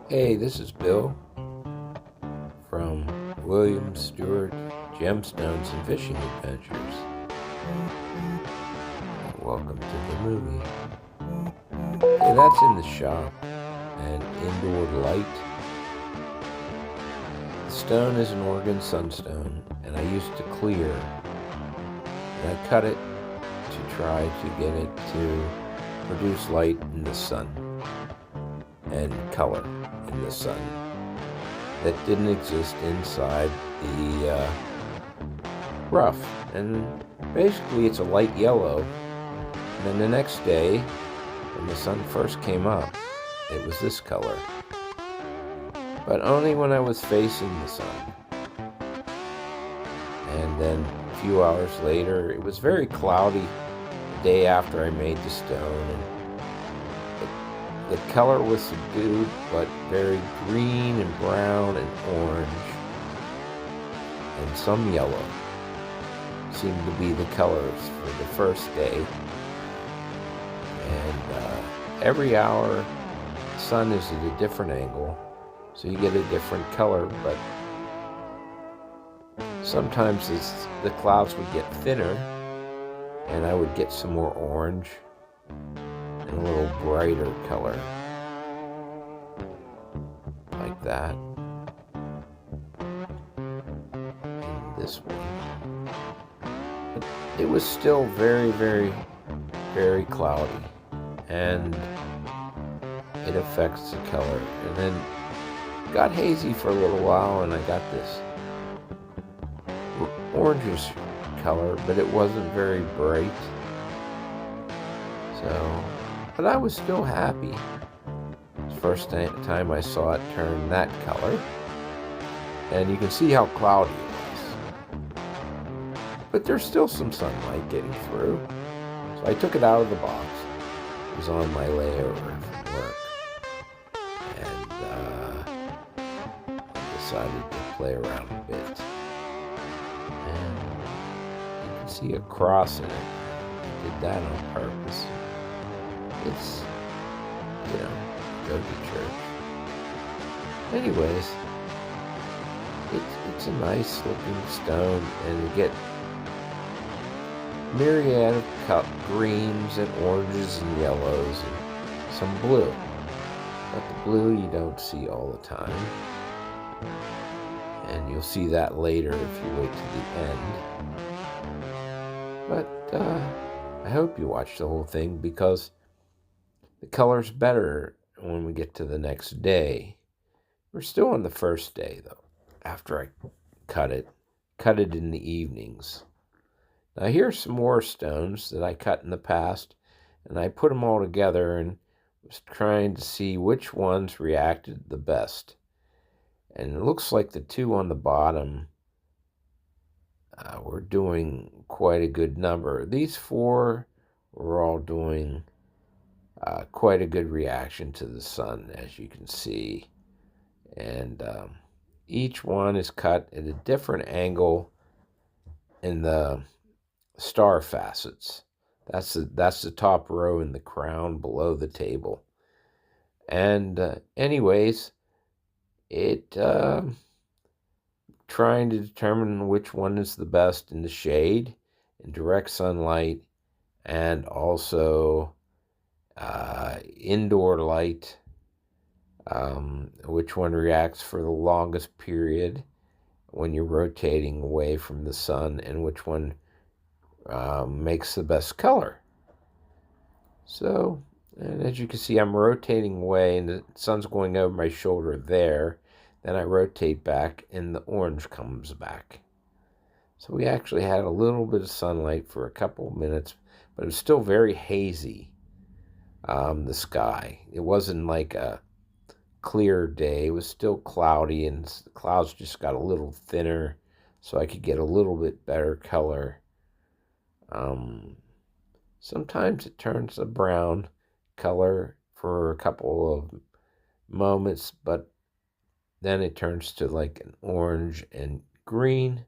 Hey, this is Bill from Stewart Gemstones and Fishing Adventures. Welcome to the movie. Hey, that's in the shop. An indoor light. The stone is an Oregon Sunstone, and I used to clear. And I cut it to try to get it to produce light in the sun and color in the sun that didn't exist inside the rough. And basically it's a light yellow. And then the next day, when the sun first came up, it was this color. But only when I was facing the sun. And then a few hours later, it was very cloudy the day after I made the stone. And the color was subdued, but very green and brown and orange, and some yellow seemed to be the colors for the first day. And every hour, the sun is at a different angle, so you get a different color, but sometimes the clouds would get thinner, and I would get some more orange and a little brighter color, like that. And this one, but it was still very, very, very cloudy, and it affects the color. And then it got hazy for a little while, and I got this orangish color, but it wasn't very bright. So, but I was still happy. The first time I saw it turn that color, and you can see how cloudy it was. But there's still some sunlight getting through. So I took it out of the box. It was on my layover from work, and I decided to play around a bit. And you can see a cross in it. I did that on purpose. It's, go to church. Anyways, it's a nice looking stone, and you get myriad of greens and oranges and yellows and some blue. But the blue you don't see all the time. And you'll see that later if you wait to the end. But I hope you watch the whole thing, because the color's better when we get to the next day. We're still on the first day, though, after I cut it in the evenings. Now here's some more stones that I cut in the past, and I put them all together and was trying to see which ones reacted the best. And it looks like the two on the bottom were doing quite a good number. These four were all doing quite a good reaction to the sun, as you can see. And each one is cut at a different angle in the star facets. That's the top row in the crown below the table. And anyways, it trying to determine which one is the best in the shade, in direct sunlight, and also indoor light, which one reacts for the longest period when you're rotating away from the sun, and which one makes the best color. So, and as you can see, I'm rotating away, and the sun's going over my shoulder there. Then I rotate back, and the orange comes back. So we actually had a little bit of sunlight for a couple of minutes, but it was still very hazy, the sky. It wasn't like a clear day. It was still cloudy, and the clouds just got a little thinner, so I could get a little bit better color. Sometimes it turns a brown color for a couple of moments, but then it turns to like an orange and green,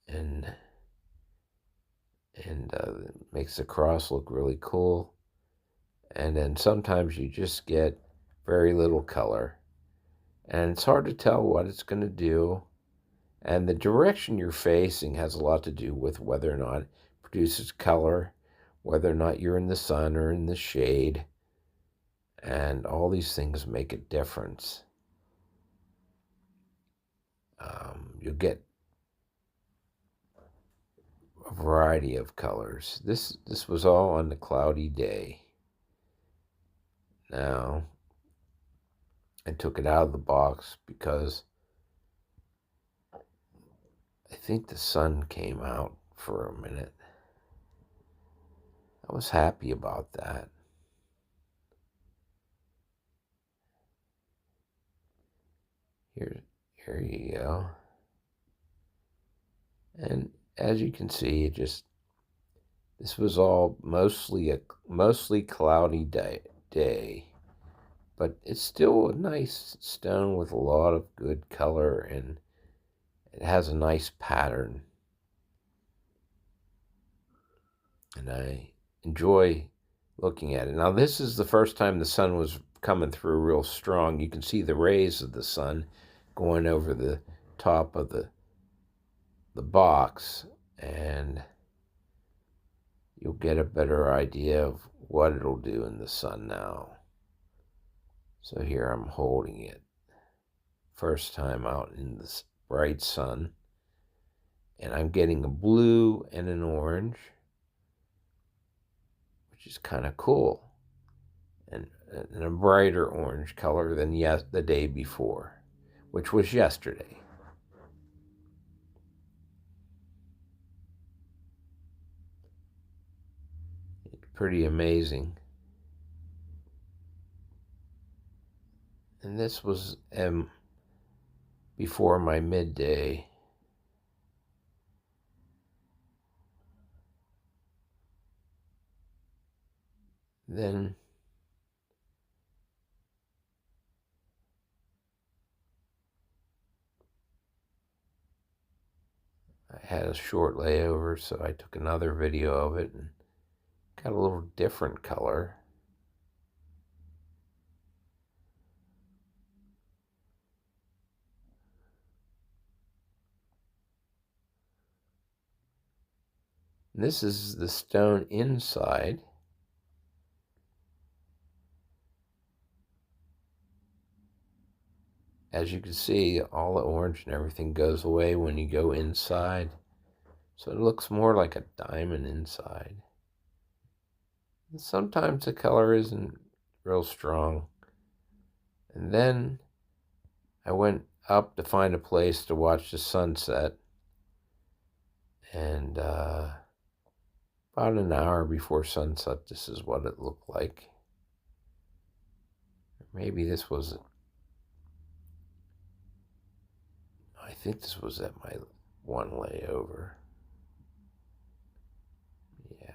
and makes the cross look really cool. And then sometimes you just get very little color. And it's hard to tell what it's going to do. And the direction you're facing has a lot to do with whether or not it produces color, whether or not you're in the sun or in the shade. And all these things make a difference. You'll get a variety of colors. This was all on the cloudy day. Now, I took it out of the box because I think the sun came out for a minute. I was happy about that. Here you go. And as you can see, this was all mostly cloudy day, but it's still a nice stone with a lot of good color, and it has a nice pattern. And I enjoy looking at it. Now, this is the first time the sun was coming through real strong. You can see the rays of the sun going over the top of the box, and you'll get a better idea of what it'll do in the sun now. So here I'm holding it. First time out in the bright sun. And I'm getting a blue and an orange, which is kind of cool. And a brighter orange color than the day before, which was yesterday. It's pretty amazing. And this was before my midday. Then I had a short layover, so I took another video of it and got a little different color. And this is the stone inside. As you can see, all the orange and everything goes away when you go inside. So it looks more like a diamond inside. And sometimes the color isn't real strong. And then I went up to find a place to watch the sunset. And about an hour before sunset, this is what it looked like. Maybe this was, I think this was at my one layover. Yeah.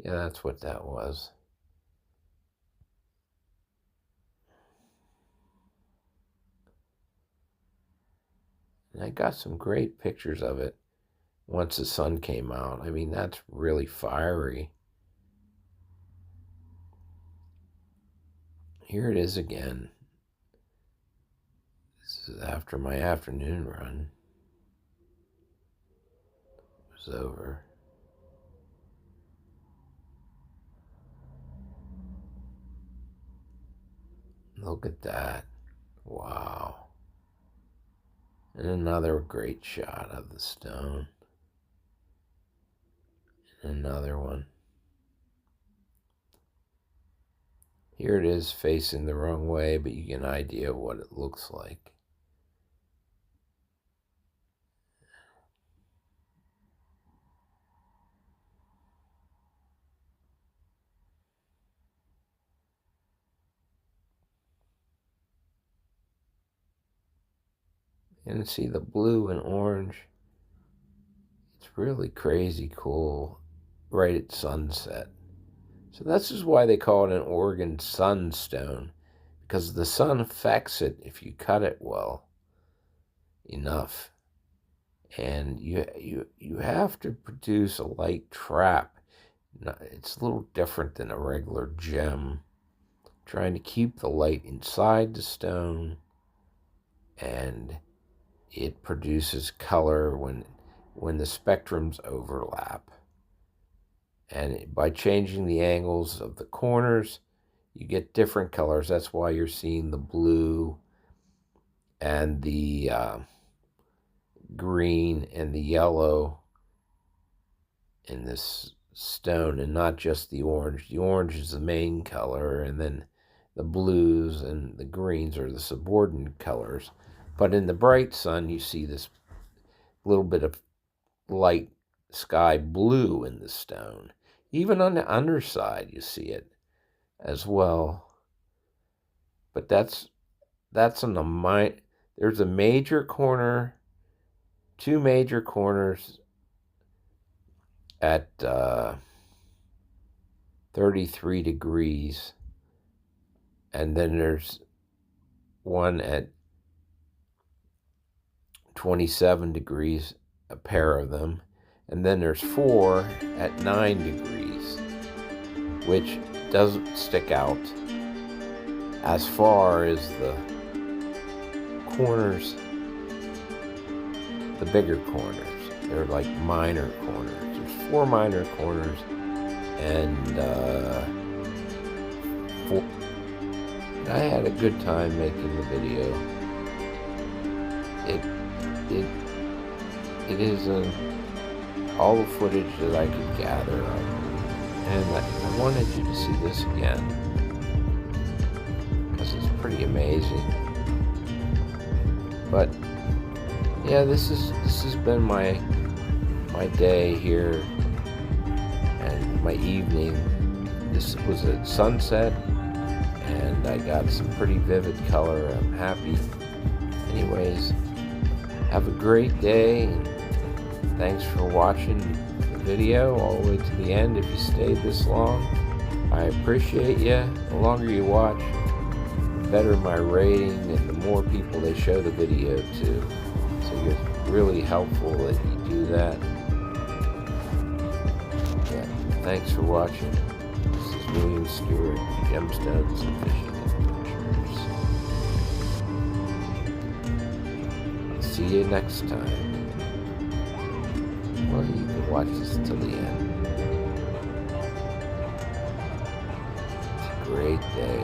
Yeah, that's what that was. And I got some great pictures of it once the sun came out. I mean, that's really fiery. Here it is again. This is after my afternoon run was over. Look at that. Wow. And another great shot of the stone. And another one. Here it is facing the wrong way, but you get an idea of what it looks like. And see the blue and orange. It's really crazy cool right at sunset. So this is why they call it an Oregon sunstone, because the sun affects it if you cut it well enough. And you have to produce a light trap. It's a little different than a regular gem. Trying to keep the light inside the stone, and it produces color when the spectrums overlap. And by changing the angles of the corners, you get different colors. That's why you're seeing the blue and the green and the yellow in this stone, and not just the orange. The orange is the main color, and then the blues and the greens are the subordinate colors. But in the bright sun, you see this little bit of light sky blue in the stone. Even on the underside, you see it as well. But that's on the there's a major corner, two major corners at 33 degrees, and then there's one at 27 degrees, a pair of them, and then there's four at 9 degrees, which doesn't stick out as far as the corners, the bigger corners. They're like minor corners. There's 4 minor corners, and 4. I had a good time making the video. It is all the footage that I could gather of, and I wanted you to see this again because it's pretty amazing. But yeah, this has been my day here and my evening. This was at sunset, and I got some pretty vivid color. I'm happy. Anyways, have a great day, and thanks for watching the video all the way to the end. If you stayed this long, I appreciate you. The longer you watch, the better my rating, and the more people they show the video to. So you're really helpful that you do that. Yeah, thanks for watching. This is William Stewart, Gemstones and Fishing Adventures. See you next time. Well, you can watch this till the end. It's a great day.